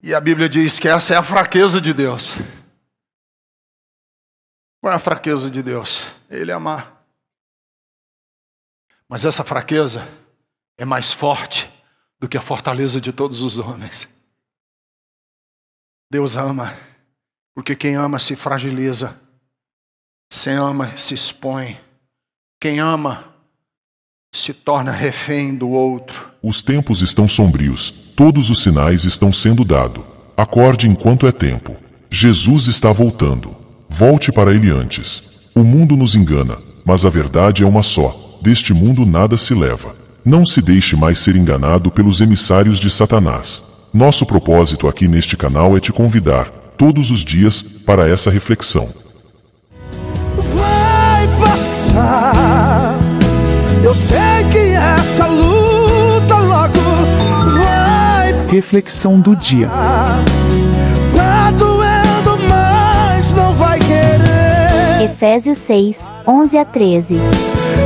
E a Bíblia diz que essa é a fraqueza de Deus. Qual é a fraqueza de Deus? Ele amar. Mas essa fraqueza é mais forte do que a fortaleza de todos os homens. Deus ama, porque quem ama se fragiliza. Quem ama se expõe. Quem ama se torna refém do outro. Os tempos estão sombrios, todos os sinais estão sendo dados. Acorde enquanto é tempo. Jesus está voltando. Volte para ele antes. O mundo nos engana, mas a verdade é uma só. Deste mundo nada se leva. Não se deixe mais ser enganado pelos emissários de Satanás. Nosso propósito aqui neste canal é te convidar, todos os dias, para essa reflexão. Vai passar. Eu sei que essa luta logo vai. Reflexão do dia. Tá doendo, mas não vai querer. Efésios 6, 11 a 13.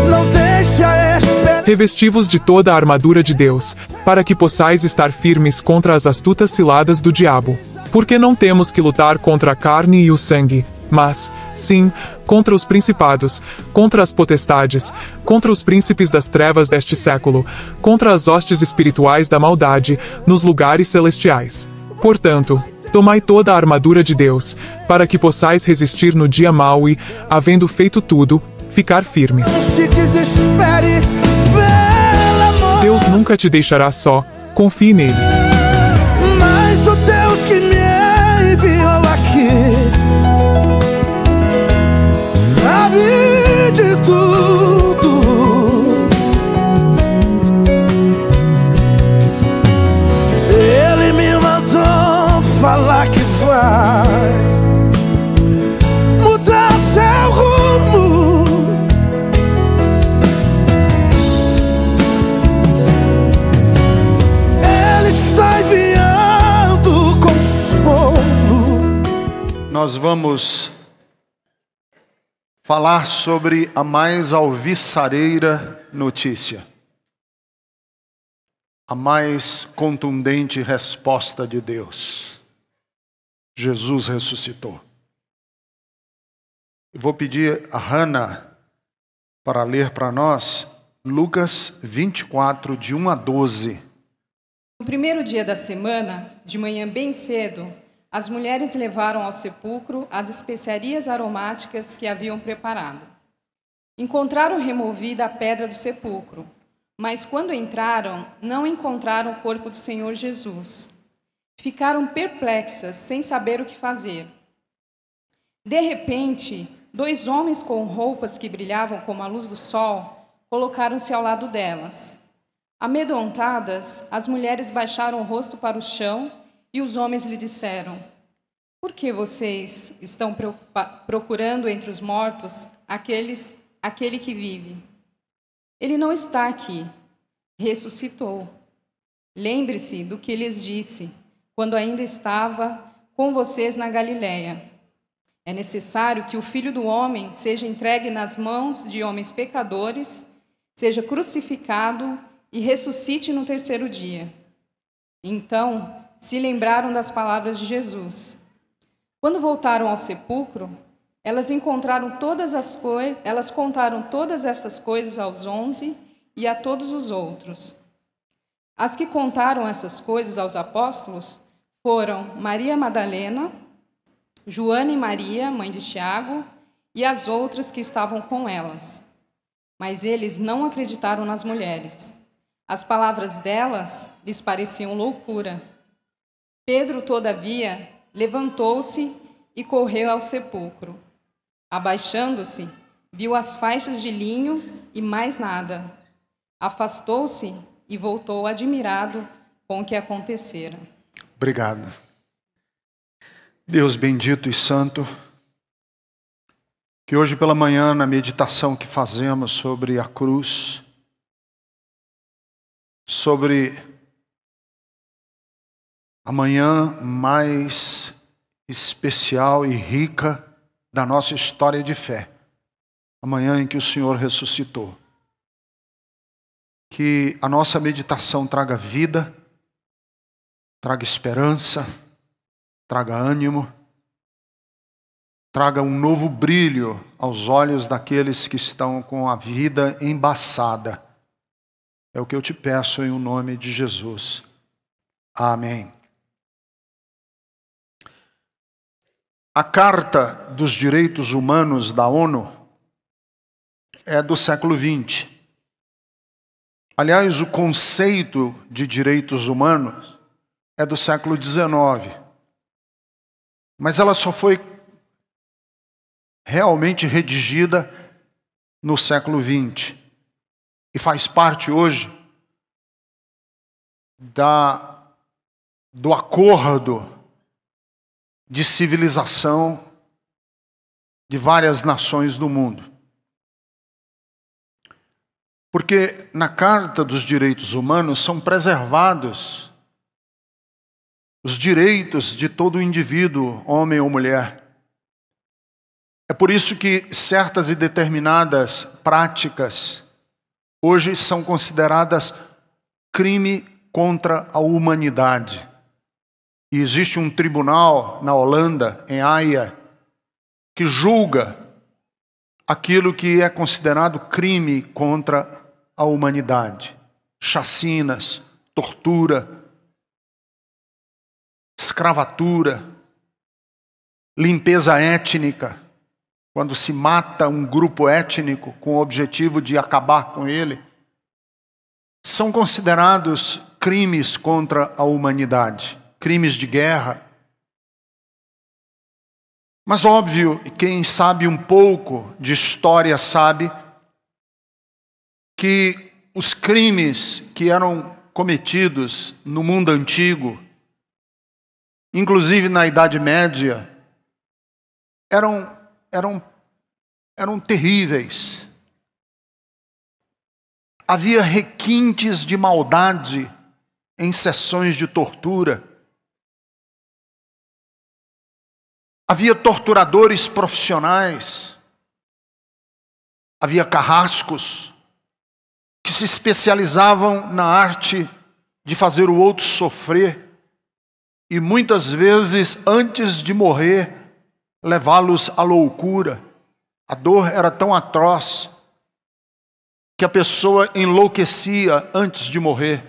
Não deixa esperar. Revesti-vos de toda a armadura de Deus, para que possais estar firmes contra as astutas ciladas do diabo. Porque não temos que lutar contra a carne e o sangue, mas, sim, contra os principados, contra as potestades, contra os príncipes das trevas deste século, contra as hostes espirituais da maldade, nos lugares celestiais. Portanto, tomai toda a armadura de Deus, para que possais resistir no dia mau e, havendo feito tudo, ficar firmes. Não se desespere, pelo amor. Deus nunca te deixará só, confie nele. Mas o Deus que me enviou aqui sabe de tudo. Ele me mandou falar que vai mudar seu rumo. Ele está enviando consolo. Nós vamos falar sobre a mais alvissareira notícia. A mais contundente resposta de Deus. Jesus ressuscitou. Eu vou pedir a Hannah para ler para nós Lucas 24, de 1 a 12. No primeiro dia da semana, de manhã bem cedo, as mulheres levaram ao sepulcro as especiarias aromáticas que haviam preparado. Encontraram removida a pedra do sepulcro, mas quando entraram, não encontraram o corpo do Senhor Jesus. Ficaram perplexas, sem saber o que fazer. De repente, 2 homens com roupas que brilhavam como a luz do sol colocaram-se ao lado delas. Amedrontadas, as mulheres baixaram o rosto para o chão e os homens lhe disseram: por que vocês estão procurando entre os mortos aquele que vive? Ele não está aqui, ressuscitou. Lembre-se do que lhes disse, quando ainda estava com vocês na Galiléia. É necessário que o Filho do Homem seja entregue nas mãos de homens pecadores, seja crucificado e ressuscite no 3º dia. Então, se lembraram das palavras de Jesus. Quando voltaram ao sepulcro, elas contaram todas essas coisas aos 11 e a todos os outros. As que contaram essas coisas aos apóstolos foram Maria Madalena, Joana e Maria, mãe de Tiago, e as outras que estavam com elas. Mas eles não acreditaram nas mulheres. As palavras delas lhes pareciam loucura. Pedro, todavia, levantou-se e correu ao sepulcro. Abaixando-se, viu as faixas de linho e mais nada. Afastou-se e voltou admirado com o que acontecera. Obrigado. Deus bendito e santo, que hoje pela manhã, na meditação que fazemos sobre a cruz, sobre a manhã mais especial e rica da nossa história de fé, a manhã em que o Senhor ressuscitou. Que a nossa meditação traga vida, traga esperança, traga ânimo, traga um novo brilho aos olhos daqueles que estão com a vida embaçada. É o que eu te peço em nome de Jesus. Amém. A Carta dos Direitos Humanos da ONU é do século XX. Aliás, o conceito de direitos humanos é do século XIX. Mas ela só foi realmente redigida no século XX. E faz parte hoje do acordo de civilização de várias nações do mundo. Porque na Carta dos Direitos Humanos são preservados os direitos de todo indivíduo, homem ou mulher. É por isso que certas e determinadas práticas hoje são consideradas crime contra a humanidade. E existe um tribunal na Holanda, em Haia, que julga aquilo que é considerado crime contra a humanidade. Chacinas, tortura, escravatura, limpeza étnica, quando se mata um grupo étnico com o objetivo de acabar com ele, são considerados crimes contra a humanidade, crimes de guerra. Mas óbvio, quem sabe um pouco de história sabe que os crimes que eram cometidos no mundo antigo, inclusive na Idade Média, eram terríveis. Havia requintes de maldade em sessões de tortura. Havia torturadores profissionais. Havia carrascos que se especializavam na arte de fazer o outro sofrer e muitas vezes, antes de morrer, levá-los à loucura. A dor era tão atroz que a pessoa enlouquecia antes de morrer,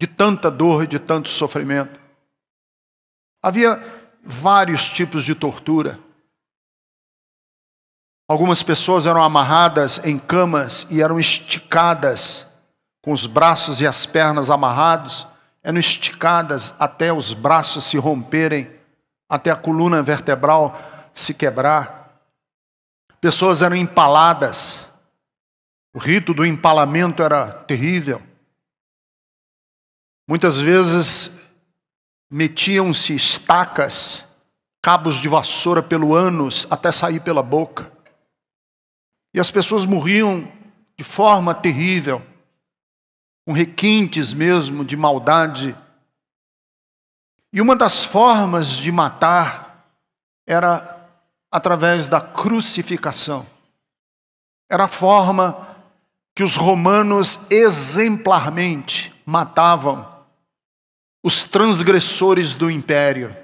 de tanta dor e de tanto sofrimento. Havia vários tipos de tortura. Algumas pessoas eram amarradas em camas e eram esticadas, com os braços e as pernas amarrados, eram esticadas até os braços se romperem, até a coluna vertebral se quebrar. Pessoas eram empaladas. O rito do empalamento era terrível. Muitas vezes metiam-se estacas, cabos de vassoura pelo ânus até sair pela boca. E as pessoas morriam de forma terrível, com requintes mesmo de maldade. E uma das formas de matar era através da crucificação. Era a forma que os romanos exemplarmente matavam os transgressores do império.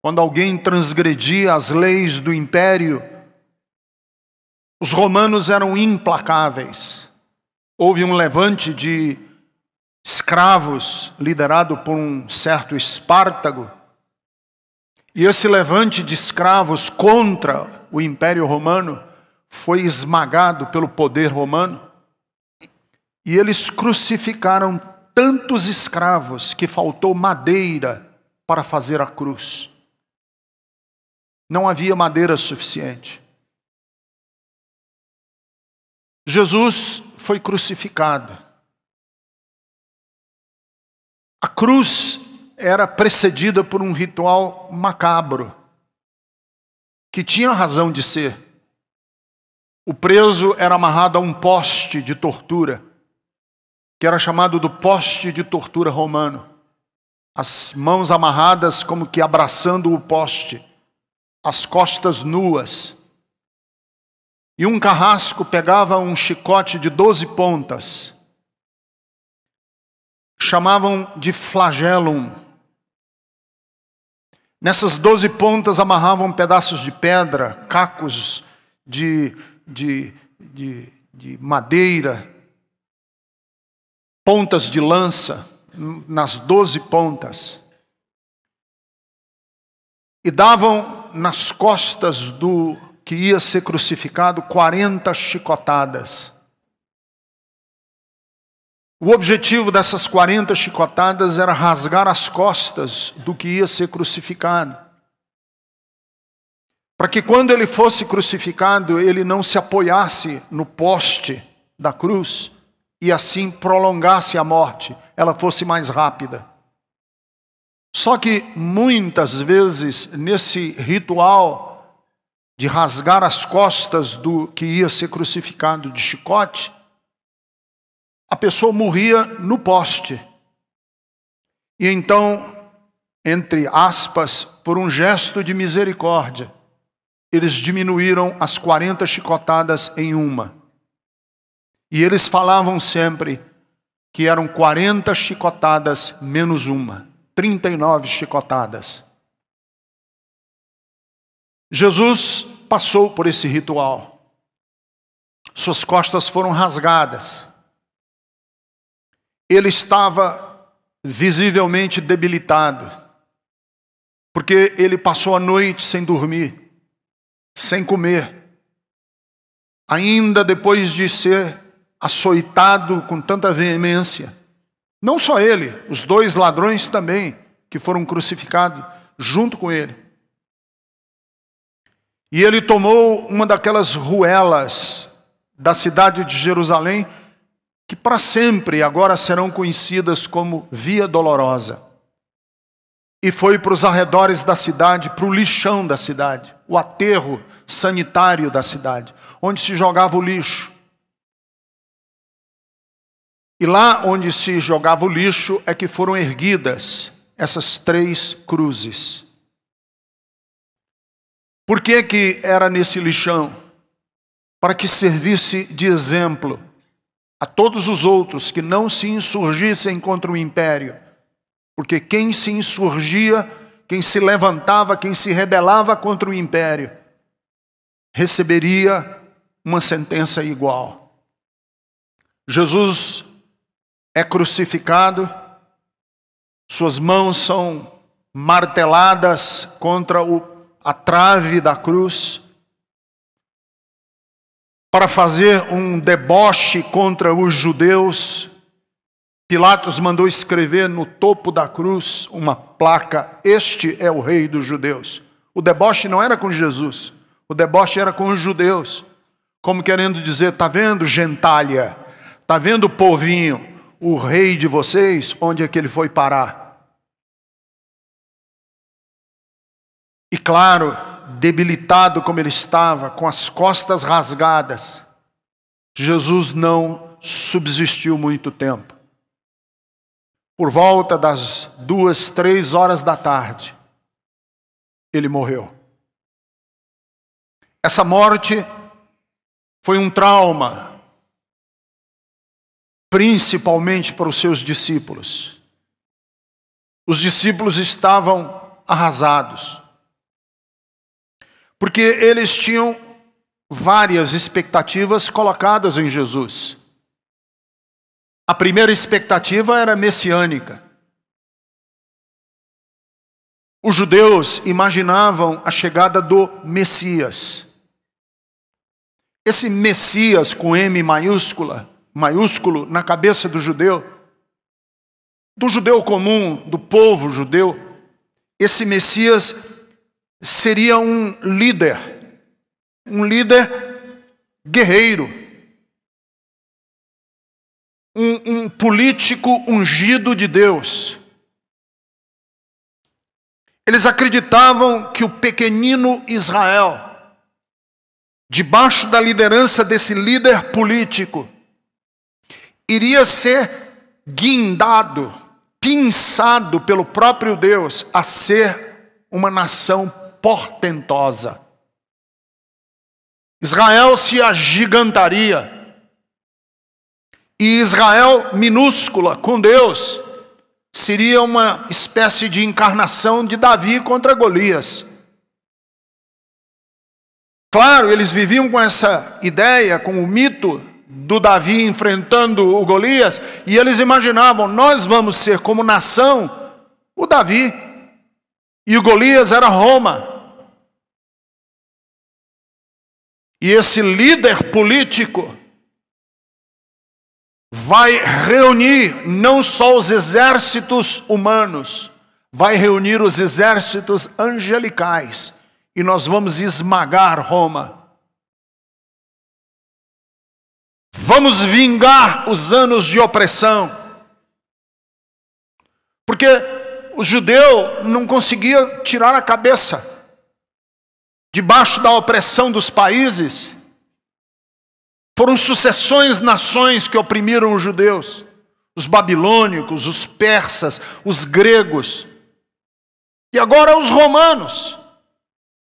Quando alguém transgredia as leis do império, os romanos eram implacáveis. Houve um levante de escravos liderado por um certo Espartago. E esse levante de escravos contra o Império Romano foi esmagado pelo poder romano. E eles crucificaram tantos escravos que faltou madeira para fazer a cruz. Não havia madeira suficiente. Jesus foi crucificado. A cruz era precedida por um ritual macabro, que tinha razão de ser. O preso era amarrado a um poste de tortura, que era chamado do poste de tortura romano. As mãos amarradas como que abraçando o poste, as costas nuas. E um carrasco pegava um chicote de 12 pontas. Chamavam de flagellum. Nessas 12 pontas amarravam pedaços de pedra, cacos de madeira, pontas de lança, nas 12 pontas. E davam nas costas do que ia ser crucificado 40 chicotadas. O objetivo dessas 40 chicotadas era rasgar as costas do que ia ser crucificado. Para que quando ele fosse crucificado, ele não se apoiasse no poste da cruz e assim prolongasse a morte, ela fosse mais rápida. Só que muitas vezes nesse ritual de rasgar as costas do que ia ser crucificado de chicote, a pessoa morria no poste. E então, entre aspas, por um gesto de misericórdia, eles diminuíram as 40 chicotadas em uma. E eles falavam sempre que eram 40 chicotadas menos uma, 39 chicotadas. Jesus passou por esse ritual. Suas costas foram rasgadas. Ele estava visivelmente debilitado, porque ele passou a noite sem dormir, sem comer. Ainda depois de ser açoitado com tanta veemência. Não só ele, os 2 ladrões também, que foram crucificados junto com ele. E ele tomou uma daquelas ruelas da cidade de Jerusalém, que para sempre agora serão conhecidas como Via Dolorosa. E foi para os arredores da cidade, para o lixão da cidade, o aterro sanitário da cidade, onde se jogava o lixo. E lá onde se jogava o lixo é que foram erguidas essas 3 cruzes. Por que era nesse lixão? Para que servisse de exemplo a todos os outros que não se insurgissem contra o império. Porque quem se insurgia, quem se levantava, quem se rebelava contra o império, receberia uma sentença igual. Jesus é crucificado, suas mãos são marteladas contra a trave da cruz, para fazer um deboche contra os judeus. Pilatos mandou escrever no topo da cruz uma placa: "Este é o rei dos judeus". O deboche não era com Jesus, o deboche era com os judeus, como querendo dizer: tá vendo, gentalha, tá vendo, povinho, o rei de vocês, onde é que ele foi parar? E claro, debilitado como ele estava, com as costas rasgadas, Jesus não subsistiu muito tempo. Por volta das 2, 3 horas da tarde, ele morreu. Essa morte foi um trauma, principalmente para os seus discípulos. Os discípulos estavam arrasados, porque eles tinham várias expectativas colocadas em Jesus. A primeira expectativa era messiânica. Os judeus imaginavam a chegada do Messias. Esse Messias com M maiúsculo na cabeça do judeu comum, do povo judeu, esse Messias seria um líder guerreiro, um político ungido de Deus. Eles acreditavam que o pequenino Israel, debaixo da liderança desse líder político, iria ser guindado, pinçado pelo próprio Deus a ser uma nação portentosa. Israel se agigantaria. E Israel minúscula com Deus seria uma espécie de encarnação de Davi contra Golias. Claro, eles viviam com essa ideia, com o mito do Davi enfrentando o Golias, e eles imaginavam, nós vamos ser como nação o Davi, e o Golias era Roma. E esse líder político vai reunir não só os exércitos humanos, vai reunir os exércitos angelicais, e nós vamos esmagar Roma. Vamos vingar os anos de opressão. Porque o judeu não conseguia tirar a cabeça debaixo da opressão dos países. Foram sucessões nações que oprimiram os judeus. Os babilônicos, os persas, os gregos. E agora os romanos,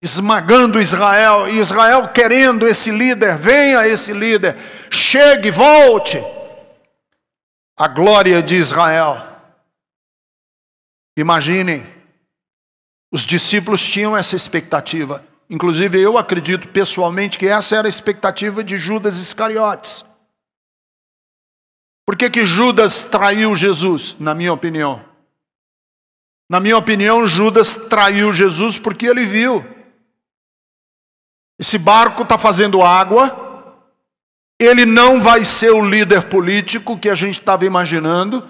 esmagando Israel. E Israel querendo esse líder, venha esse líder, chegue, volte. A glória de Israel. Imaginem, os discípulos tinham essa expectativa. Inclusive eu acredito pessoalmente que essa era a expectativa de Judas Iscariotes. Por que Judas traiu Jesus, na minha opinião? Na minha opinião, Judas traiu Jesus porque ele viu. Esse barco está fazendo água, ele não vai ser o líder político que a gente estava imaginando,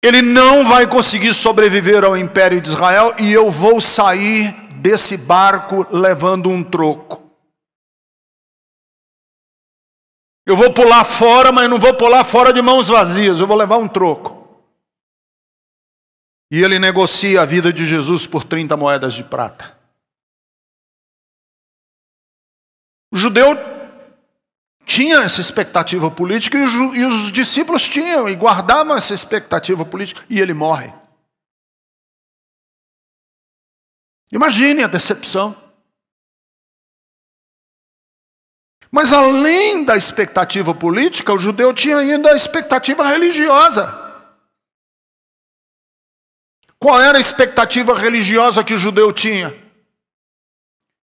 ele não vai conseguir sobreviver ao Império de Israel e eu vou sair desse barco levando um troco. Eu vou pular fora, mas não vou pular fora de mãos vazias, eu vou levar um troco. E ele negocia a vida de Jesus por 30 moedas de prata. O judeu tinha essa expectativa política e os discípulos tinham e guardavam essa expectativa política e ele morre. Imagine a decepção. Mas além da expectativa política, o judeu tinha ainda a expectativa religiosa. Qual era a expectativa religiosa que o judeu tinha?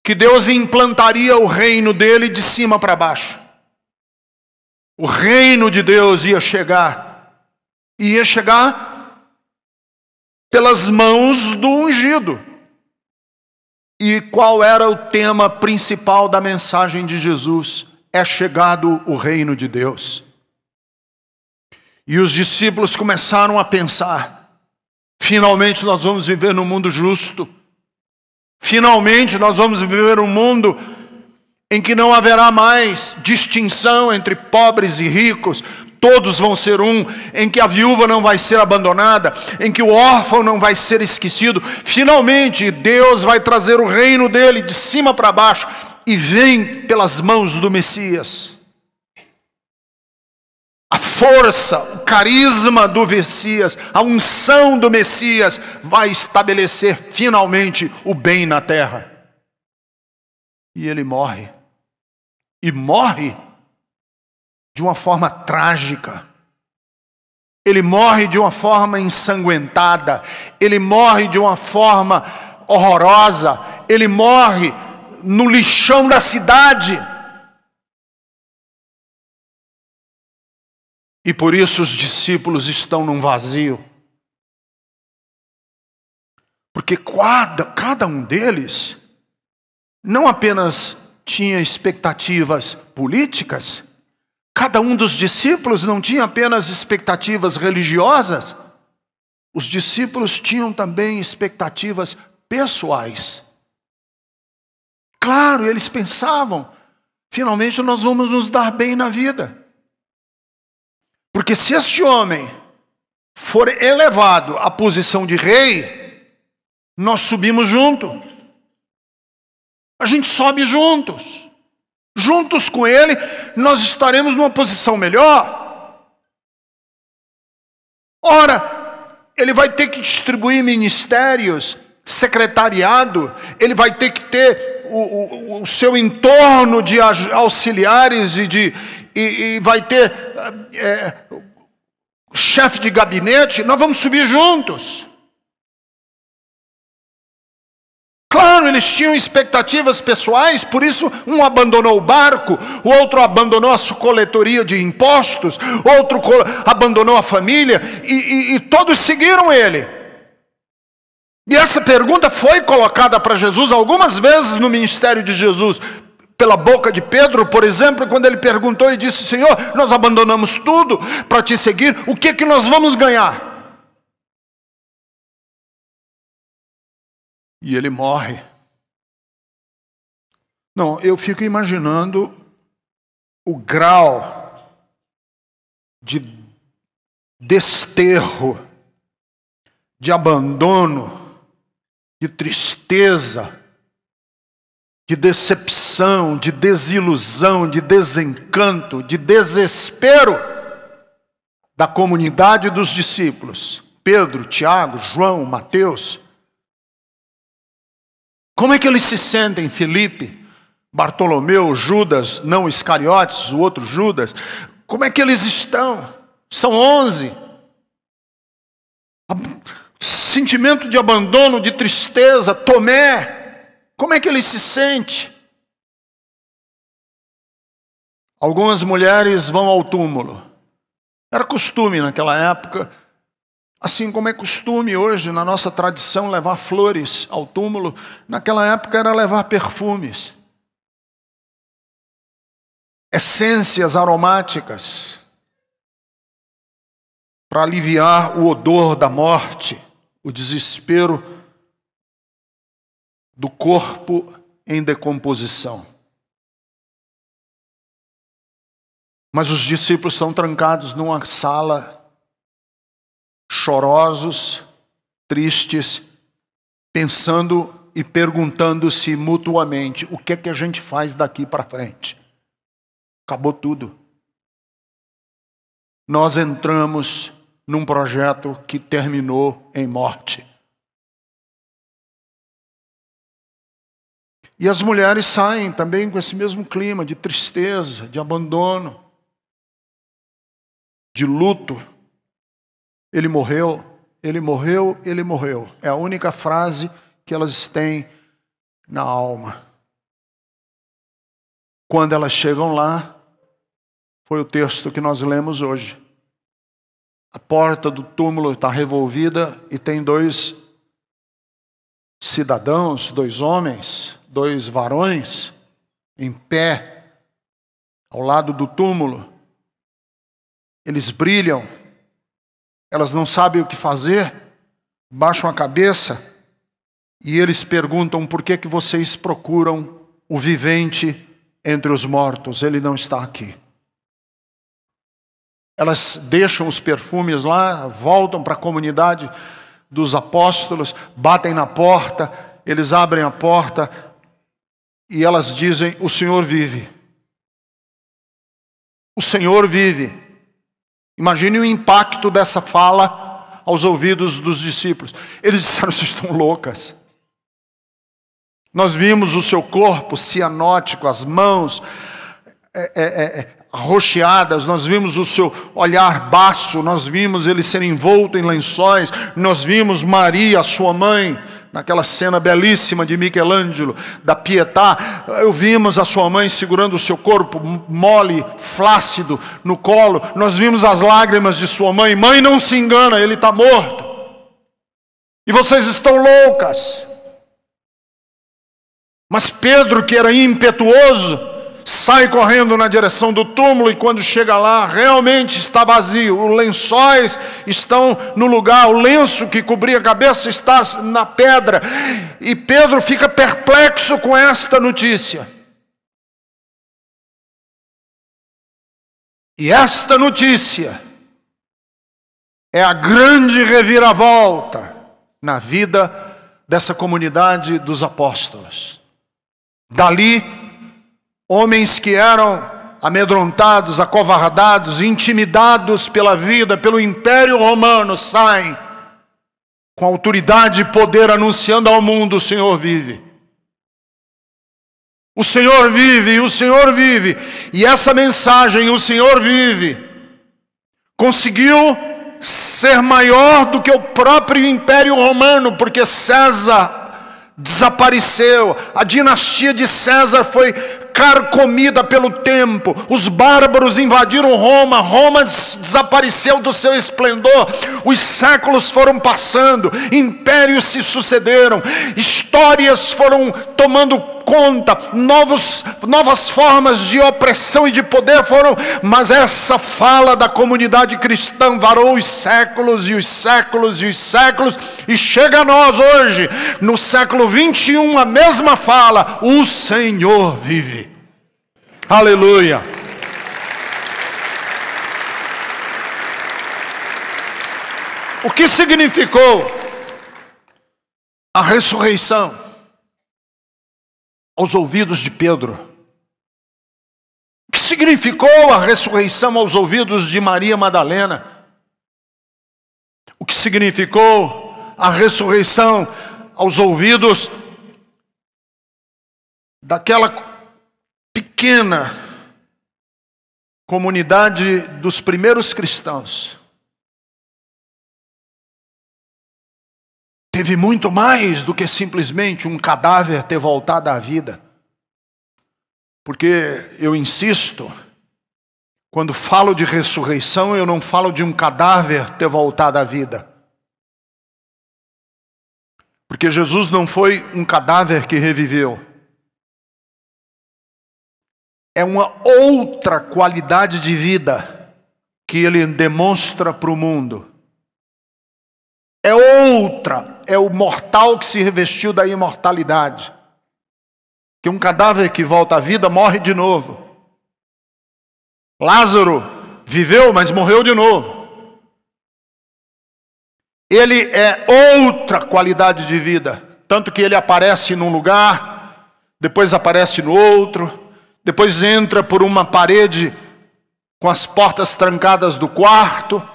Que Deus implantaria o reino dele de cima para baixo. O reino de Deus ia chegar pelas mãos do ungido. E qual era o tema principal da mensagem de Jesus? É chegado o reino de Deus. E os discípulos começaram a pensar, finalmente nós vamos viver num mundo justo. Finalmente nós vamos viver um mundo em que não haverá mais distinção entre pobres e ricos, todos vão ser um, em que a viúva não vai ser abandonada, em que o órfão não vai ser esquecido. Finalmente Deus vai trazer o reino dele de cima para baixo e vem pelas mãos do Messias. A força, o carisma do Messias, a unção do Messias vai estabelecer finalmente o bem na terra. E ele morre. E morre de uma forma trágica. Ele morre de uma forma ensanguentada. Ele morre de uma forma horrorosa. Ele morre no lixão da cidade. E por isso os discípulos estão num vazio. Porque cada um deles não apenas tinha expectativas políticas, cada um dos discípulos não tinha apenas expectativas religiosas, os discípulos tinham também expectativas pessoais. Claro, eles pensavam, finalmente nós vamos nos dar bem na vida. Porque se este homem for elevado à posição de rei, nós subimos junto. A gente sobe juntos. Juntos com ele, nós estaremos numa posição melhor. Ora, ele vai ter que distribuir ministérios, secretariado, ele vai ter que ter o seu entorno de auxiliares e vai ter chefe de gabinete, nós vamos subir juntos. Claro, eles tinham expectativas pessoais, por isso um abandonou o barco, o outro abandonou a sua coletoria de impostos, outro abandonou a família, e todos seguiram ele. E essa pergunta foi colocada para Jesus algumas vezes no ministério de Jesus, pela boca de Pedro, por exemplo, quando ele perguntou e disse: Senhor, nós abandonamos tudo para te seguir, o que que nós vamos ganhar? E ele morre. Não, eu fico imaginando o grau de desterro, de abandono, de tristeza, de decepção, de desilusão, de desencanto, de desespero da comunidade dos discípulos. Pedro, Tiago, João, Mateus. Como é que eles se sentem? Filipe, Bartolomeu, Judas, não Iscariotes, o outro Judas. Como é que eles estão? São 11. Sentimento de abandono, de tristeza. Tomé, como é que ele se sente? Algumas mulheres vão ao túmulo. Era costume naquela época, assim como é costume hoje na nossa tradição levar flores ao túmulo, naquela época era levar perfumes, essências aromáticas, para aliviar o odor da morte, o desespero do corpo em decomposição. Mas os discípulos estão trancados numa sala, chorosos, tristes, pensando e perguntando-se mutuamente: o que é que a gente faz daqui para frente? Acabou tudo. Nós entramos num projeto que terminou em morte. E as mulheres saem também com esse mesmo clima de tristeza, de abandono, de luto. Ele morreu, ele morreu, ele morreu. É a única frase que elas têm na alma. Quando elas chegam lá, foi o texto que nós lemos hoje. A porta do túmulo está revolvida e tem 2 cidadãos, 2 homens, 2 varões, em pé, ao lado do túmulo. Eles brilham. Elas não sabem o que fazer, baixam a cabeça e eles perguntam: por que que vocês procuram o vivente entre os mortos? Ele não está aqui. Elas deixam os perfumes lá, voltam para a comunidade dos apóstolos, batem na porta, eles abrem a porta e elas dizem: o Senhor vive. O Senhor vive. Imagine o impacto dessa fala aos ouvidos dos discípulos. Eles disseram: vocês estão loucas. Nós vimos o seu corpo cianótico, as mãos arroxeadas, nós vimos o seu olhar baço, nós vimos ele ser envolto em lençóis, nós vimos Maria, sua mãe, naquela cena belíssima de Michelangelo, da Pietà, vimos a sua mãe segurando o seu corpo mole, flácido, no colo. Nós vimos as lágrimas de sua mãe. Mãe, não se engana, ele está morto. E vocês estão loucas. Mas Pedro, que era impetuoso, sai correndo na direção do túmulo e quando chega lá, realmente está vazio. Os lençóis estão no lugar, o lenço que cobria a cabeça está na pedra. E Pedro fica perplexo com esta notícia. E esta notícia é a grande reviravolta na vida dessa comunidade dos apóstolos. Dali, homens que eram amedrontados, acovardados, intimidados pela vida, pelo Império Romano, saem com autoridade e poder anunciando ao mundo: o Senhor vive. O Senhor vive, e o Senhor vive. E essa mensagem, o Senhor vive, conseguiu ser maior do que o próprio Império Romano, porque César desapareceu, a dinastia de César foi carcomida pelo tempo, os bárbaros invadiram Roma, Roma desapareceu do seu esplendor, os séculos foram passando, impérios se sucederam, histórias foram tomando conta, novas formas de opressão e de poder foram, mas essa fala da comunidade cristã varou os séculos e os séculos e os séculos, e chega a nós hoje, no século 21, a mesma fala: o Senhor vive. Aleluia. O que significou a ressurreição aos ouvidos de Pedro? O que significou a ressurreição aos ouvidos de Maria Madalena? O que significou a ressurreição aos ouvidos daquela pequena comunidade dos primeiros cristãos? Teve muito mais do que simplesmente um cadáver ter voltado à vida. Porque eu insisto, quando falo de ressurreição, eu não falo de um cadáver ter voltado à vida. Porque Jesus não foi um cadáver que reviveu. É uma outra qualidade de vida que ele demonstra para o mundo. É outra, é o mortal que se revestiu da imortalidade. Que um cadáver que volta à vida morre de novo. Lázaro viveu, mas morreu de novo. Ele é outra qualidade de vida. Tanto que ele aparece num lugar, depois aparece no outro, depois entra por uma parede com as portas trancadas do quarto,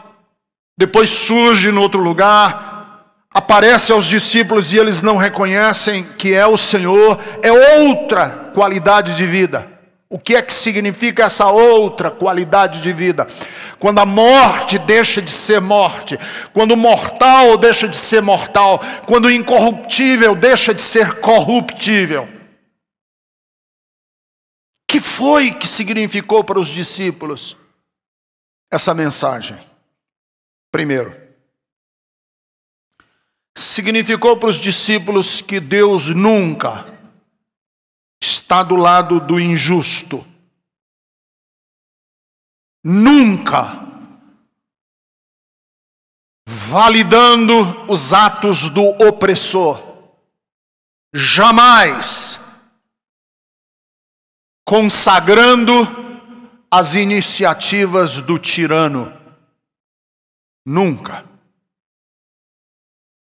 depois surge no outro lugar, aparece aos discípulos e eles não reconhecem que é o Senhor. É outra qualidade de vida. O que é que significa essa outra qualidade de vida? Quando a morte deixa de ser morte, quando o mortal deixa de ser mortal, quando o incorruptível deixa de ser corruptível. O que foi que significou para os discípulos essa mensagem? Primeiro, significou para os discípulos que Deus nunca está do lado do injusto. Nunca validando os atos do opressor. Jamais consagrando as iniciativas do tirano. Nunca.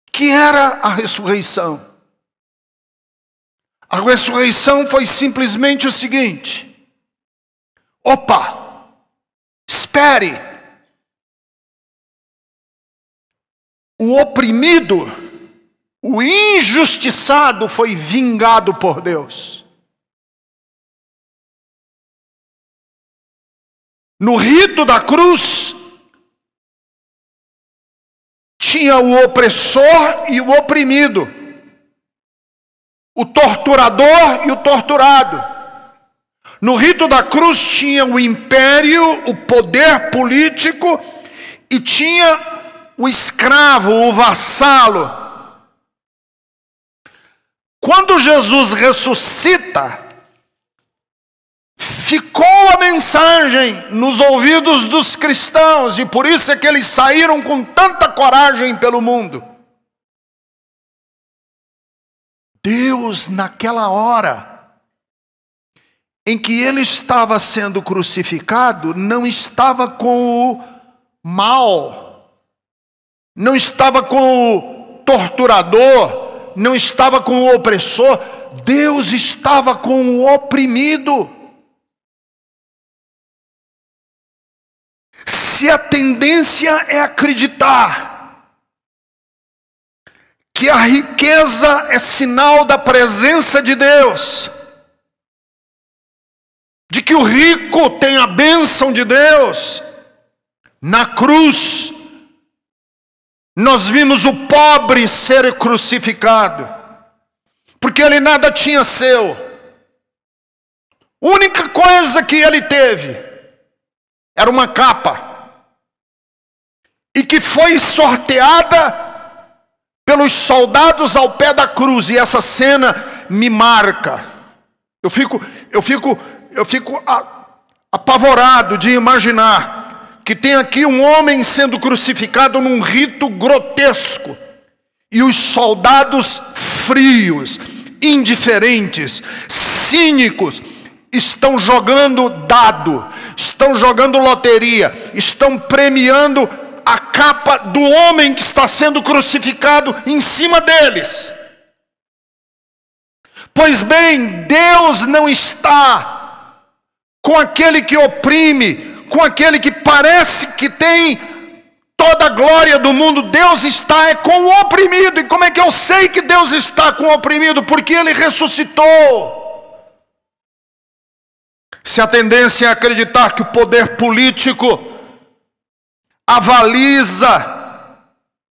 Que era a ressurreição? A ressurreição foi simplesmente o seguinte: opa, espere. O oprimido, o injustiçado foi vingado por Deus. No rito da cruz, tinha o opressor e o oprimido, o torturador e o torturado. No rito da cruz tinha o império, o poder político, e tinha o escravo, o vassalo. Quando Jesus ressuscita, ficou a mensagem nos ouvidos dos cristãos, e por isso é que eles saíram com tanta coragem pelo mundo. Deus, naquela hora em que ele estava sendo crucificado, não estava com o mal, não estava com o torturador, não estava com o opressor. Deus estava com o oprimido. Se a tendência é acreditar que a riqueza é sinal da presença de Deus, de que o rico tem a bênção de Deus, na cruz Nós vimos o pobre ser crucificado, porque ele nada tinha seu. A única coisa que ele teve era uma capa, e que foi sorteada pelos soldados ao pé da cruz. E essa cena me marca. Eu fico apavorado de imaginar que tem aqui um homem sendo crucificado num rito grotesco, e os soldados frios, indiferentes, cínicos, estão jogando dado, estão jogando loteria, estão premiando a capa do homem que está sendo crucificado em cima deles. Pois bem, Deus não está com aquele que oprime, com aquele que parece que tem toda a glória do mundo. Deus está com o oprimido. E como é que eu sei que Deus está com o oprimido? Porque Ele ressuscitou. Se a tendência é acreditar que o poder político avaliza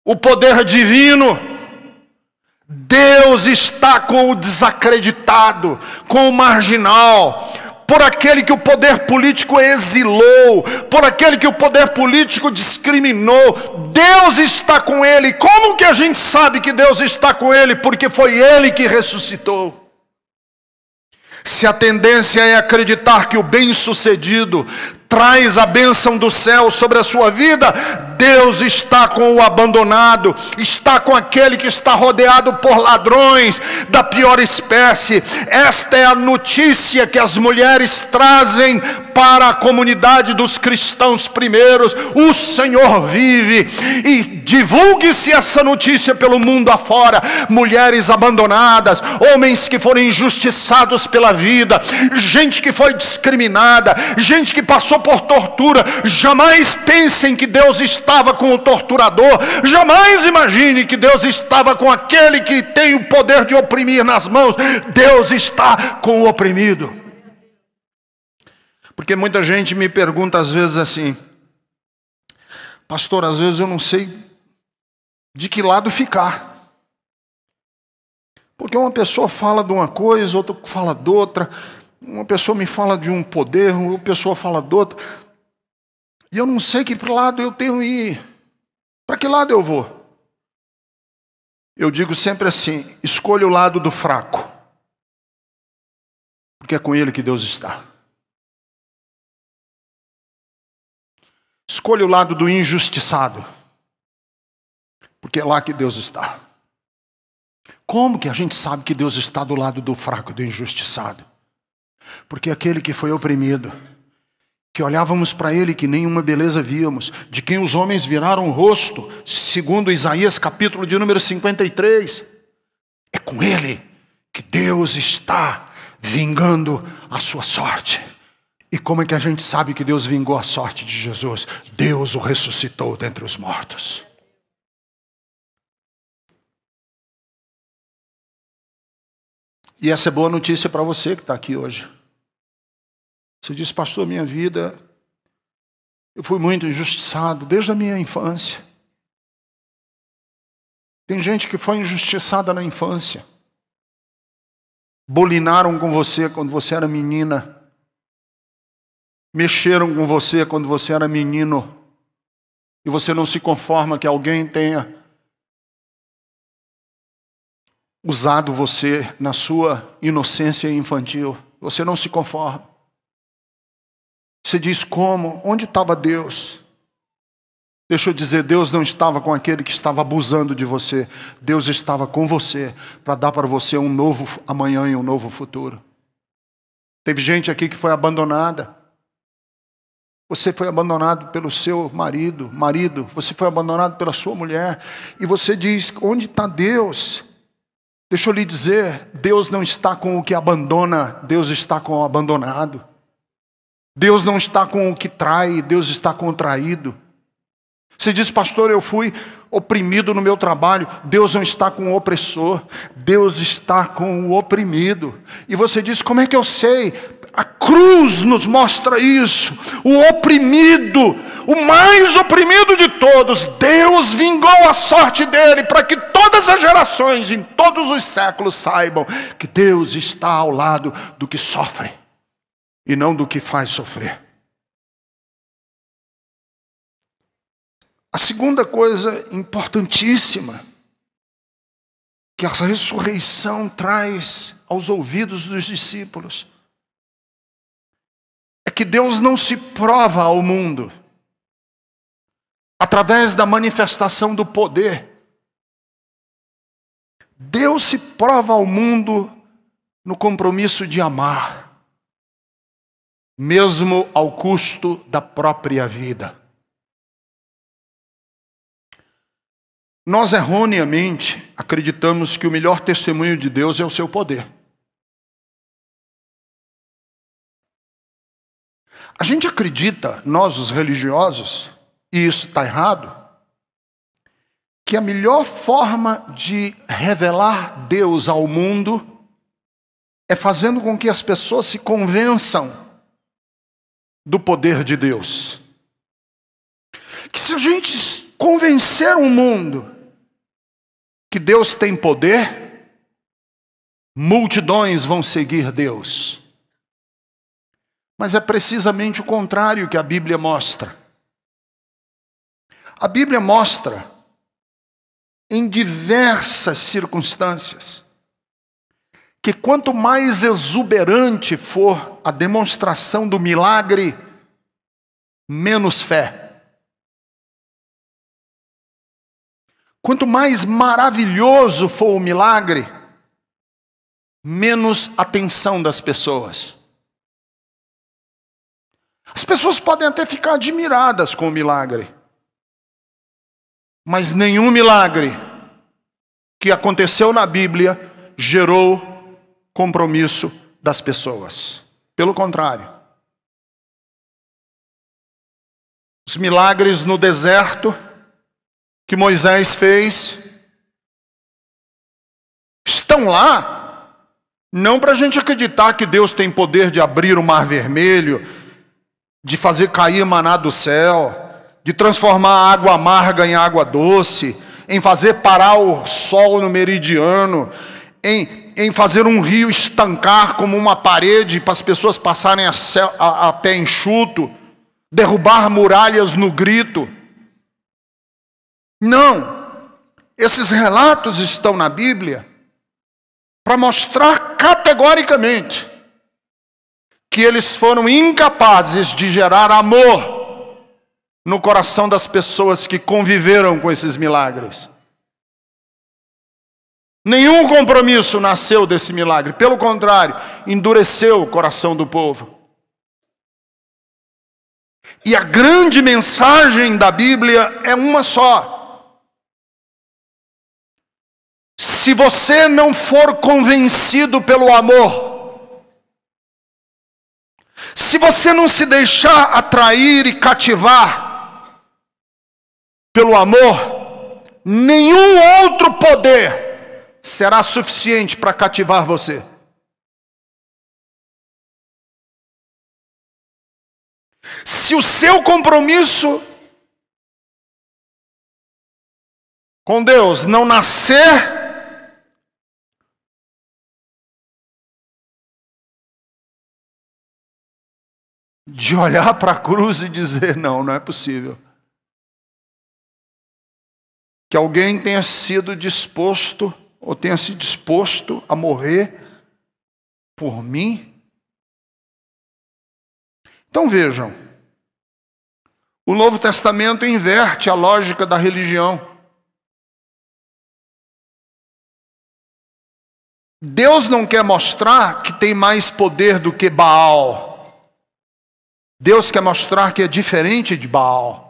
o poder divino, Deus está com o desacreditado, com o marginal, por aquele que o poder político exilou, por aquele que o poder político discriminou. Deus está com ele. Como que a gente sabe que Deus está com ele? Porque foi ele que ressuscitou. Se a tendência é acreditar que o bem-sucedido traz a bênção do céu sobre a sua vida, Deus está com o abandonado, está com aquele que está rodeado por ladrões da pior espécie. Esta é a notícia que as mulheres trazem para a comunidade dos cristãos primeiros. O Senhor vive. E divulgue-se essa notícia pelo mundo afora. Mulheres abandonadas, homens que foram injustiçados pela vida, gente que foi discriminada, gente que passou por tortura. Jamais pensem que Deus estava com o torturador. Jamais imagine que Deus estava com aquele que tem o poder de oprimir nas mãos. Deus está com o oprimido. Porque muita gente me pergunta às vezes assim: pastor, às vezes eu não sei de que lado ficar. Porque uma pessoa fala de uma coisa, outra fala de outra. Uma pessoa me fala de um poder, outra pessoa fala de outra. E eu não sei que lado eu tenho que ir. Para que lado eu vou? Eu digo sempre assim: escolha o lado do fraco. Porque é com ele que Deus está. Escolha o lado do injustiçado. Porque é lá que Deus está. Como que a gente sabe que Deus está do lado do fraco, do injustiçado? Porque aquele que foi oprimido, que olhávamos para ele que nenhuma beleza víamos, de quem os homens viraram o rosto, segundo Isaías capítulo de número 53, é com ele que Deus está vingando a sua sorte. E como é que a gente sabe que Deus vingou a sorte de Jesus? Deus o ressuscitou dentre os mortos. E essa é boa notícia para você que está aqui hoje. Você diz: pastor, minha vida, eu fui muito injustiçado desde a minha infância. Tem gente que foi injustiçada na infância. Bulinaram com você quando você era menina. Mexeram com você quando você era menino. E você não se conforma que alguém tenha usado você na sua inocência infantil. Você não se conforma. Você diz: como? Onde estava Deus? Deixa eu dizer, Deus não estava com aquele que estava abusando de você. Deus estava com você para dar para você um novo amanhã e um novo futuro. Teve gente aqui que foi abandonada. Você foi abandonado pelo seu marido, você foi abandonado pela sua mulher. E você diz: onde está Deus? Deixa eu lhe dizer, Deus não está com o que abandona, Deus está com o abandonado. Deus não está com o que trai, Deus está com o traído. Você diz: pastor, eu fui oprimido no meu trabalho. Deus não está com o opressor, Deus está com o oprimido. E você diz: como é que eu sei? A cruz nos mostra isso. O oprimido, o mais oprimido de todos, Deus vingou a sorte dele para que todas as gerações, em todos os séculos, saibam que Deus está ao lado do que sofre e não do que faz sofrer. A segunda coisa importantíssima que a ressurreição traz aos ouvidos dos discípulos é que Deus não se prova ao mundo através da manifestação do poder. Deus se prova ao mundo no compromisso de amar, mesmo ao custo da própria vida. Nós erroneamente acreditamos que o melhor testemunho de Deus é o seu poder. A gente acredita, nós os religiosos, e isso está errado, que a melhor forma de revelar Deus ao mundo é fazendo com que as pessoas se convençam do poder de Deus. Que se a gente convencer o mundo que Deus tem poder, multidões vão seguir Deus. Mas é precisamente o contrário que a Bíblia mostra. A Bíblia mostra, em diversas circunstâncias, que quanto mais exuberante for a demonstração do milagre, menos fé. Quanto mais maravilhoso for o milagre, menos atenção das pessoas. As pessoas podem até ficar admiradas com o milagre, mas nenhum milagre que aconteceu na Bíblia gerou compromisso das pessoas. Pelo contrário. Os milagres no deserto que Moisés fez estão lá, não para a gente acreditar que Deus tem poder de abrir o mar vermelho, de fazer cair maná do céu, de transformar a água amarga em água doce, em fazer parar o sol no meridiano, em fazer um rio estancar como uma parede para as pessoas passarem a pé enxuto, derrubar muralhas no grito. Não, esses relatos estão na Bíblia para mostrar categoricamente que eles foram incapazes de gerar amor no coração das pessoas que conviveram com esses milagres. Nenhum compromisso nasceu desse milagre, pelo contrário, endureceu o coração do povo. E a grande mensagem da Bíblia é uma só. Se você não for convencido pelo amor, se você não se deixar atrair e cativar pelo amor, nenhum outro poder será suficiente para cativar você. Se o seu compromisso com Deus não nascer de olhar para a cruz e dizer, não é possível que alguém tenha sido disposto ou tenha se disposto a morrer por mim. Então vejam, o Novo Testamento inverte a lógica da religião. Deus não quer mostrar que tem mais poder do que Baal. Deus quer mostrar que é diferente de Baal.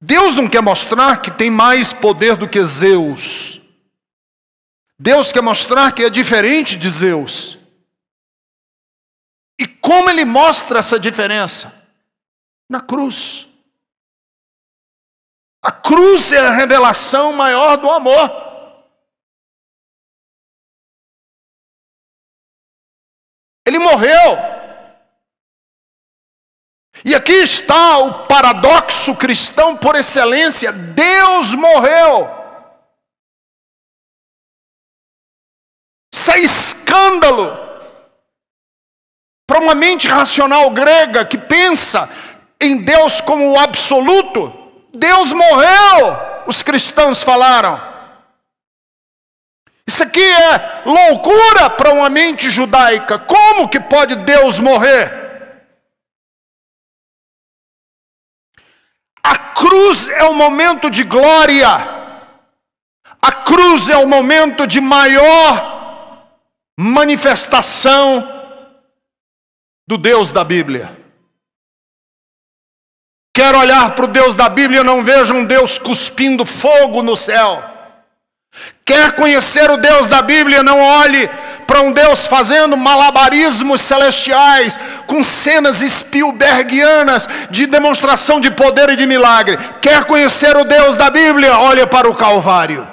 Deus não quer mostrar que tem mais poder do que Zeus. Deus quer mostrar que é diferente de Zeus. E como ele mostra essa diferença? Na cruz. A cruz é a revelação maior do amor. Ele morreu. E aqui está o paradoxo cristão por excelência: Deus morreu. Isso é escândalo para uma mente racional grega que pensa em Deus como o absoluto. Deus morreu, os cristãos falaram. Isso aqui é loucura para uma mente judaica. Como que pode Deus morrer? A cruz é o momento de glória. A cruz é o momento de maior manifestação do Deus da Bíblia. Quero olhar para o Deus da Bíblia, não vejo um Deus cuspindo fogo no céu. Quer conhecer o Deus da Bíblia, não olhe para um Deus fazendo malabarismos celestiais, com cenas Spielbergianas de demonstração de poder e de milagre. Quer conhecer o Deus da Bíblia, olhe para o Calvário.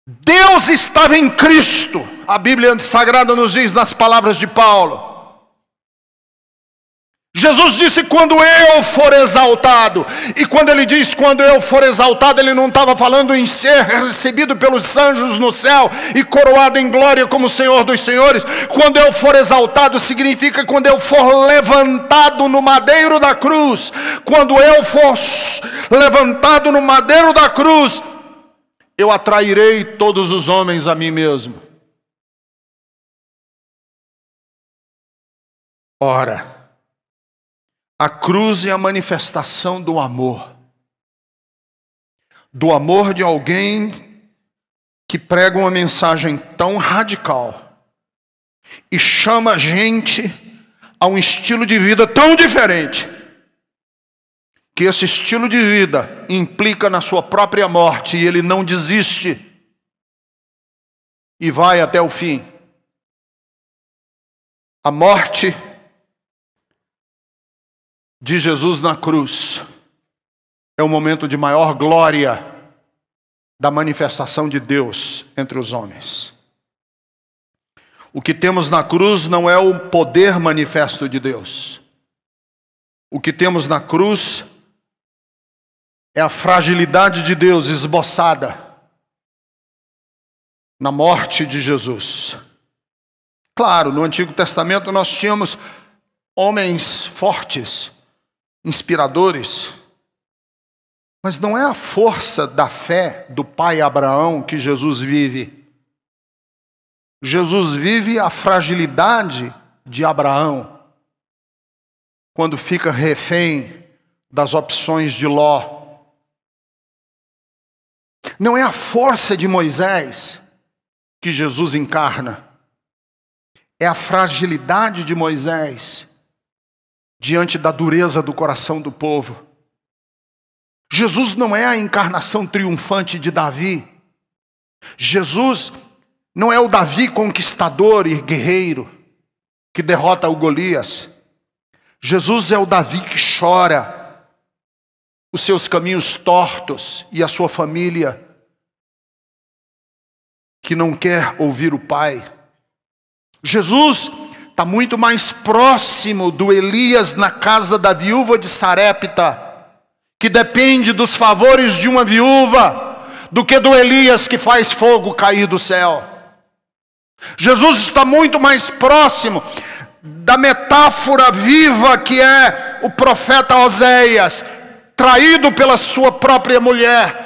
Deus estava em Cristo. A Bíblia Sagrada nos diz nas palavras de Paulo. Jesus disse: quando eu for exaltado. E quando ele diz quando eu for exaltado, ele não estava falando em ser recebido pelos anjos no céu e coroado em glória como Senhor dos senhores. Quando eu for exaltado significa quando eu for levantado no madeiro da cruz. Quando eu for levantado no madeiro da cruz, eu atrairei todos os homens a mim mesmo. Ora, a cruz é a manifestação do amor. Do amor de alguém que prega uma mensagem tão radical e chama a gente a um estilo de vida tão diferente, que esse estilo de vida implica na sua própria morte, e ele não desiste e vai até o fim. A morte de Jesus na cruz é o momento de maior glória da manifestação de Deus entre os homens. O que temos na cruz não é o poder manifesto de Deus. O que temos na cruz é a fragilidade de Deus esboçada na morte de Jesus. Claro, no Antigo Testamento nós tínhamos homens fortes, inspiradores, mas não é a força da fé do pai Abraão que Jesus vive. Jesus vive a fragilidade de Abraão quando fica refém das opções de Ló. Não é a força de Moisés que Jesus encarna, é a fragilidade de Moisés diante da dureza do coração do povo. Jesus não é a encarnação triunfante de Davi. Jesus não é o Davi conquistador e guerreiro que derrota o Golias. Jesus é o Davi que chora os seus caminhos tortos e a sua família que não quer ouvir o Pai. Jesus está muito mais próximo do Elias na casa da viúva de Sarepta, que depende dos favores de uma viúva, do que do Elias que faz fogo cair do céu. Jesus está muito mais próximo da metáfora viva que é o profeta Oséias, traído pela sua própria mulher.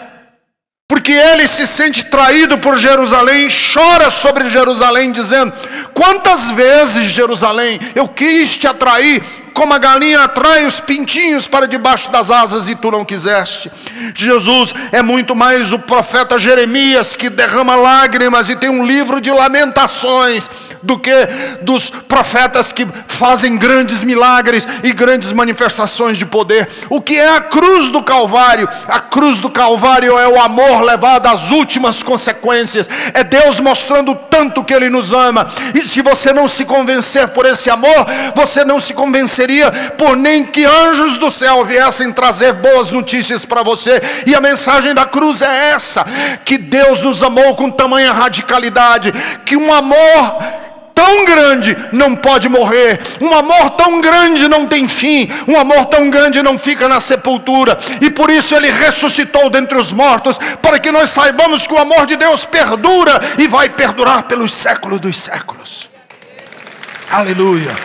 Porque ele se sente traído por Jerusalém, chora sobre Jerusalém, dizendo: quantas vezes, Jerusalém, eu quis te atrair, como a galinha atrai os pintinhos para debaixo das asas, e tu não quiseste. Jesus é muito mais o profeta Jeremias, que derrama lágrimas e tem um livro de lamentações, do que dos profetas que fazem grandes milagres e grandes manifestações de poder. O que é a cruz do Calvário? A cruz do Calvário é o amor levado às últimas consequências. É Deus mostrando o tanto que Ele nos ama. E se você não se convencer por esse amor, você não se convenceria por nem que anjos do céu viessem trazer boas notícias para você. E a mensagem da cruz é essa: que Deus nos amou com tamanha radicalidade, que um amor tão grande não pode morrer, um amor tão grande não tem fim, um amor tão grande não fica na sepultura, e por isso Ele ressuscitou dentre os mortos, para que nós saibamos que o amor de Deus perdura e vai perdurar pelos séculos dos séculos. Aleluia.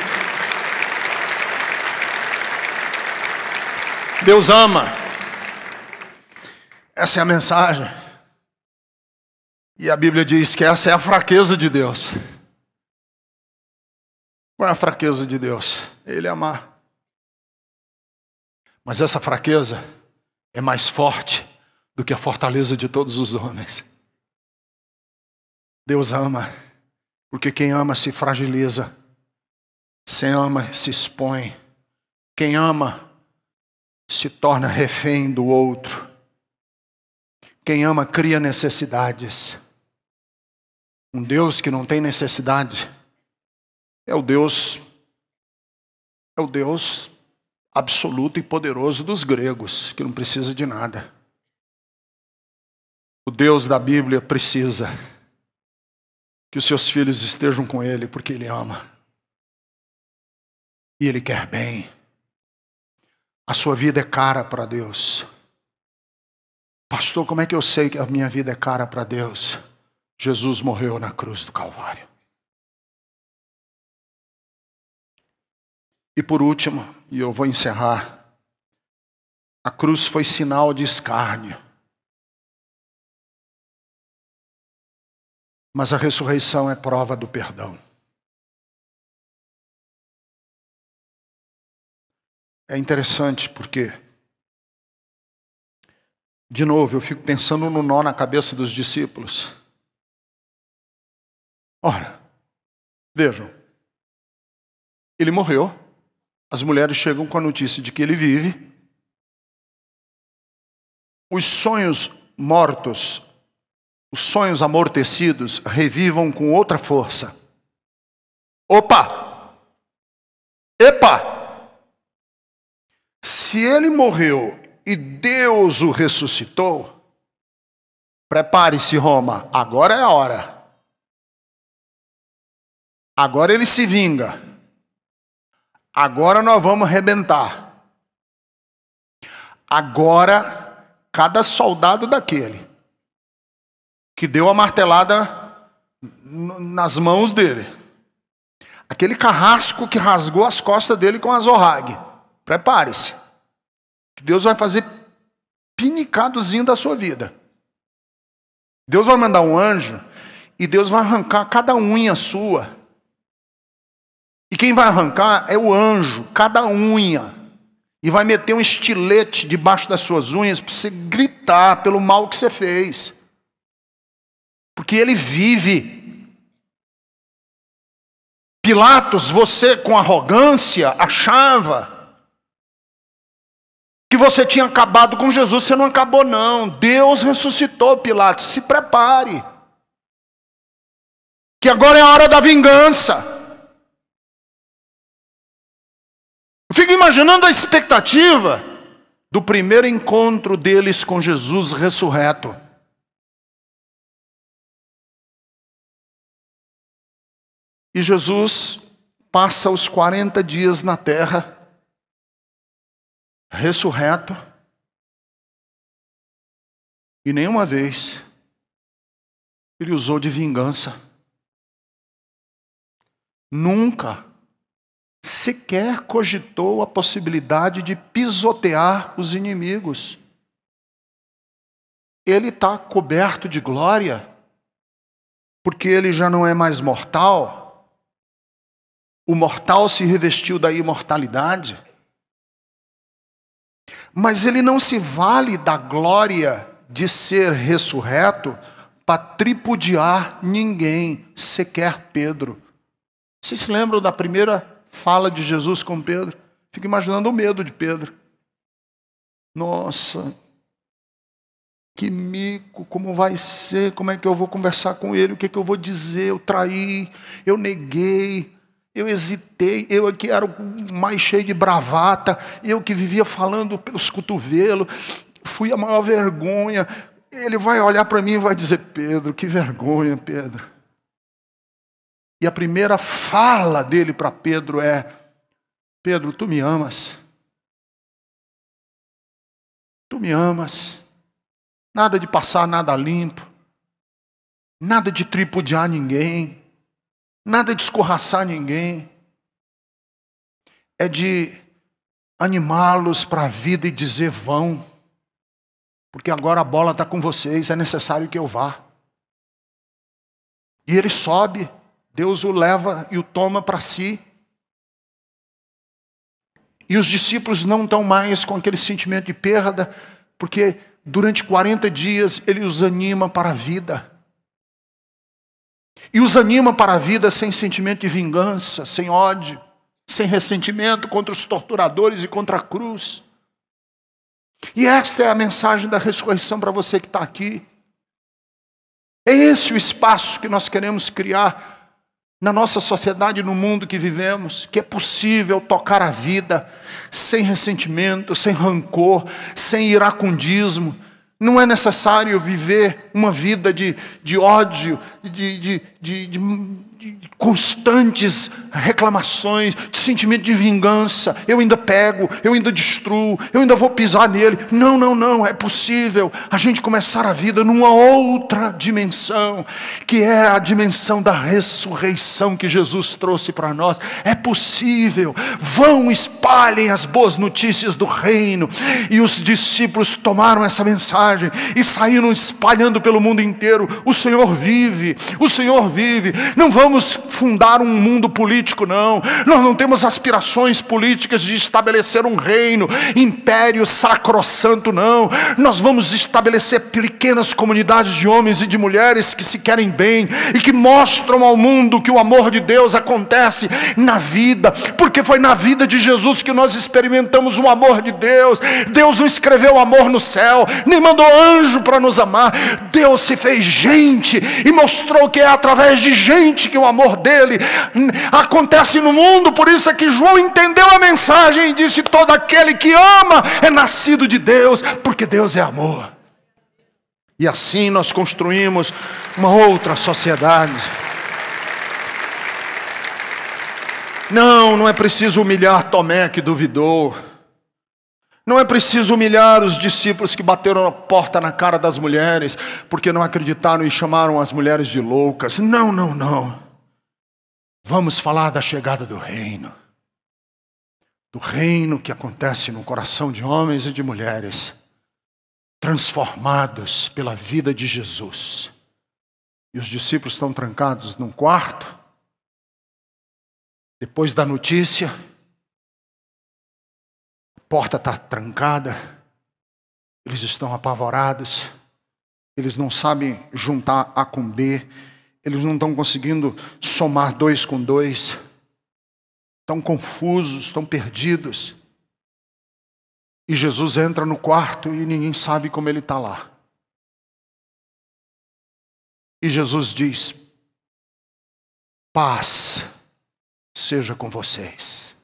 Deus ama. Essa é a mensagem. E a Bíblia diz que essa é a fraqueza de Deus. Qual é a fraqueza de Deus? Ele amar. Mas essa fraqueza é mais forte do que a fortaleza de todos os homens. Deus ama, porque quem ama se fragiliza. Quem ama se expõe. Quem ama se torna refém do outro. Quem ama cria necessidades. Um Deus que não tem necessidade é o Deus absoluto e poderoso dos gregos, que não precisa de nada. O Deus da Bíblia precisa que os seus filhos estejam com Ele, porque Ele ama. E Ele quer bem. A sua vida é cara para Deus. Pastor, como é que eu sei que a minha vida é cara para Deus? Jesus morreu na cruz do Calvário. E por último, e eu vou encerrar, a cruz foi sinal de escárnio. Mas a ressurreição é prova do perdão. É interessante porque, de novo, eu fico pensando no nó na cabeça dos discípulos. Ora, vejam, Ele morreu, as mulheres chegam com a notícia de que Ele vive, os sonhos mortos, os sonhos amortecidos revivam com outra força. Opa! Epa! Se Ele morreu e Deus o ressuscitou, prepare-se, Roma, agora é a hora. Agora Ele se vinga. Agora nós vamos arrebentar. Agora, cada soldado daquele que deu a martelada nas mãos dele, aquele carrasco que rasgou as costas dele com a azorrague, prepare-se, que Deus vai fazer pinicadozinho da sua vida. Deus vai mandar um anjo e Deus vai arrancar cada unha sua. E quem vai arrancar é o anjo, cada unha. E vai meter um estilete debaixo das suas unhas para você gritar pelo mal que você fez. Porque Ele vive. Pilatos, você com arrogância achava que você tinha acabado com Jesus. Você não acabou não. Deus ressuscitou, Pilatos. Se prepare. Que agora é a hora da vingança. Eu fico imaginando a expectativa do primeiro encontro deles com Jesus ressurreto. E Jesus passa os 40 dias na terra, ressurreto, e nenhuma vez Ele usou de vingança. Nunca sequer cogitou a possibilidade de pisotear os inimigos. Ele está coberto de glória, porque Ele já não é mais mortal. O mortal se revestiu da imortalidade. Mas Ele não se vale da glória de ser ressurreto para tripudiar ninguém, sequer Pedro. Vocês se lembram da primeira fala de Jesus com Pedro? Fico imaginando o medo de Pedro. Nossa, que mico, como vai ser? Como é que eu vou conversar com ele? O que é que eu vou dizer? Eu traí, eu neguei, eu hesitei, eu que era o mais cheio de bravata, eu que vivia falando pelos cotovelos, fui a maior vergonha. Ele vai olhar para mim e vai dizer: Pedro, que vergonha, Pedro. E a primeira fala dele para Pedro é: Pedro, tu me amas? Tu me amas? Nada de passar nada limpo, nada de tripudiar ninguém, nada de escorraçar ninguém. É de animá-los para a vida e dizer: vão, porque agora a bola está com vocês, é necessário que eu vá. E ele sobe, Deus o leva e o toma para si. E os discípulos não estão mais com aquele sentimento de perda, porque durante 40 dias ele os anima para a vida. E os anima para a vida sem sentimento de vingança, sem ódio, sem ressentimento contra os torturadores e contra a cruz. E esta é a mensagem da ressurreição para você que está aqui. É esse o espaço que nós queremos criar na nossa sociedade, no mundo que vivemos, que é possível tocar a vida sem ressentimento, sem rancor, sem iracundismo. Não é necessário viver uma vida de ódio, de constantes reclamações, de sentimento de vingança. Eu ainda pego, eu ainda destruo, eu ainda vou pisar nele. Não, não, não. É possível a gente começar a vida numa outra dimensão, que é a dimensão da ressurreição que Jesus trouxe para nós. É possível. Vão, espalhem as boas notícias do reino. E os discípulos tomaram essa mensagem e saíram espalhando pelo mundo inteiro: o Senhor vive, o Senhor vive. Não vamos fundar um mundo político, não. Nós não temos aspirações políticas de estabelecer um reino, império sacrossanto, não. Nós vamos estabelecer pequenas comunidades de homens e de mulheres que se querem bem e que mostram ao mundo que o amor de Deus acontece na vida, porque foi na vida de Jesus que nós experimentamos o amor de Deus. Deus não escreveu amor no céu, nem mandou anjo para nos amar. Deus se fez gente e mostrou que é através de gente que o amor dele acontece no mundo. Por isso é que João entendeu a mensagem e disse: todo aquele que ama é nascido de Deus, porque Deus é amor. E assim nós construímos uma outra sociedade. Não é preciso humilhar Tomé, que duvidou. Não é preciso humilhar os discípulos que bateram a porta na cara das mulheres porque não acreditaram e chamaram as mulheres de loucas. Não, não, não. Vamos falar da chegada do reino. Do reino que acontece no coração de homens e de mulheres transformados pela vida de Jesus. E os discípulos estão trancados num quarto. Depois da notícia, a porta está trancada. Eles estão apavorados. Eles não sabem juntar A com B. Eles não estão conseguindo somar 2 com 2. Estão confusos, estão perdidos. E Jesus entra no quarto e ninguém sabe como ele está lá. E Jesus diz: paz seja com vocês.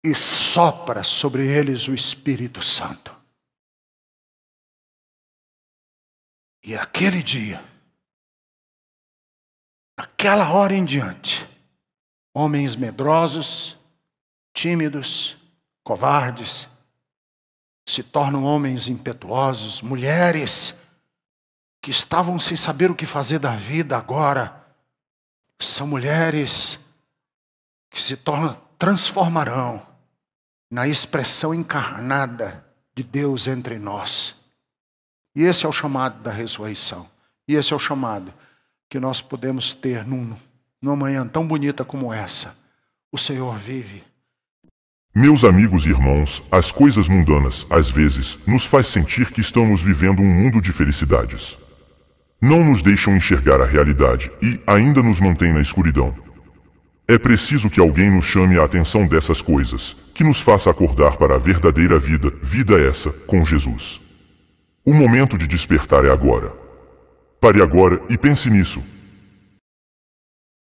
E sopra sobre eles o Espírito Santo. E aquele dia, aquela hora em diante, homens medrosos, tímidos, covardes, se tornam homens impetuosos. Mulheres que estavam sem saber o que fazer da vida agora, são mulheres que se transformarão na expressão encarnada de Deus entre nós. E esse é o chamado da ressurreição. E esse é o chamado que nós podemos ter numa manhã tão bonita como essa. O Senhor vive. Meus amigos e irmãos, as coisas mundanas, às vezes, nos faz sentir que estamos vivendo um mundo de felicidades. não nos deixam enxergar a realidade e ainda nos mantêm na escuridão. É preciso que alguém nos chame a atenção dessas coisas, que nos faça acordar para a verdadeira vida, vida essa, com Jesus. O momento de despertar é agora. Pare agora e pense nisso.